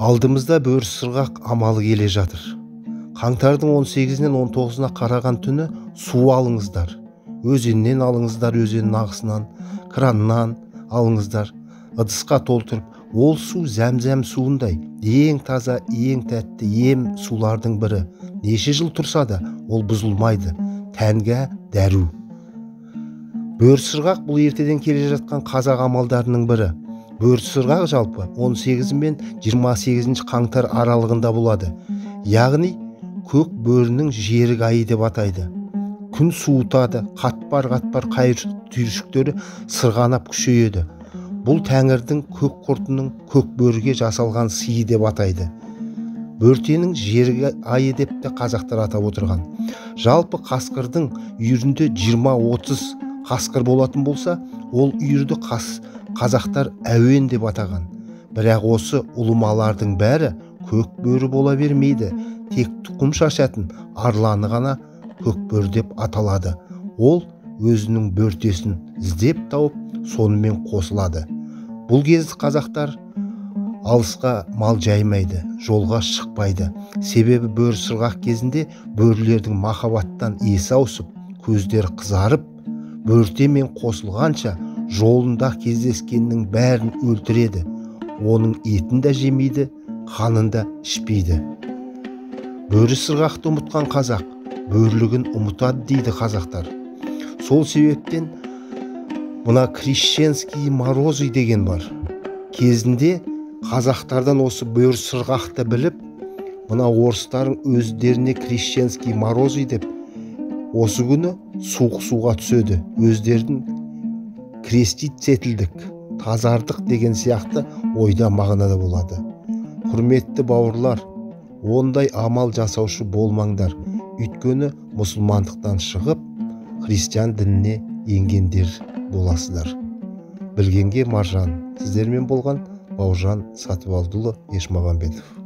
Алдымызда бөрісырғақ амалы келе жатыр. Қаңтардың 18-нен 19-на қараған түні су алыңыздар. Өзеннен алыңыздар, өзеннің ағысынан, краннан алыңыздар. Ыдысқа толтырып, ол су зәм-зәм суындай, ең таза, ең тәтті ем сулардың бірі. Неше жыл тұрса да, ол бұзылмайды. Тәнге дәру. Бөрісырғақ бұл ертеден келе жатқан қазақ амалдарының бірі. Бөрісырғақ жалпы 18 мен 28 қаңтар аралығында болады. Яғни көк бөрінің жерік айы деп атайды. Күн суытады, қатпар-қатпар қайыр түйіршіктері сырғанап күшейеді. Бұл тәңірдің көк құртының көк бөріге жасалған сыйы деп атайды. Бөртенің жерік айы деп те қазақтар атап отырған. Жалпы қасқырдың үйірінде 20-30 қасқыр болатын болса, ол үйірді қазақтар әуен деп атаған. Бірақ осы ұлымалардың бәрі көк бөрі бола бермейді. Тек тұқым шашатын арланы ғана көк бөрі деп аталады. Ол өзінің бөртесін іздеп тауып, сонымен қосылады. Бұл кезде қазақтар алысқа мал жаймайды, жолға шықпайды. Себебі бөрісырғақ кезінде бөрілердің махаббаттан есі ауысып, көздері қызарып, бөртемен қосылғанша жолында кездескеннің бәрін өлтіреді. Оның етін де жемейді, қанын да ішпейді. Бөрісырғақты ұмытқан қазақ бөрлігін ұмытады дейді қазақтар. Сол себептен мына крещенский морозы деген бар. Кезінде қазақтардан осы бөрісырғақты біліп, мына орыстардың өздеріне крещенский морозы деп осы күні суық суға түседі. Өздердің крестить етілдік, тазардық деген сияқты ойда мағынада болады. Құрметті бауырлар, ондай амал жасаушы болмаңдар. Өйткені мұсылмандықтан шығып, христиан дініне енгендер боласыздар. Білгенге маржан. Сіздермен болған Бауыржан Сатыбалдыұлы Ешмағамбетов.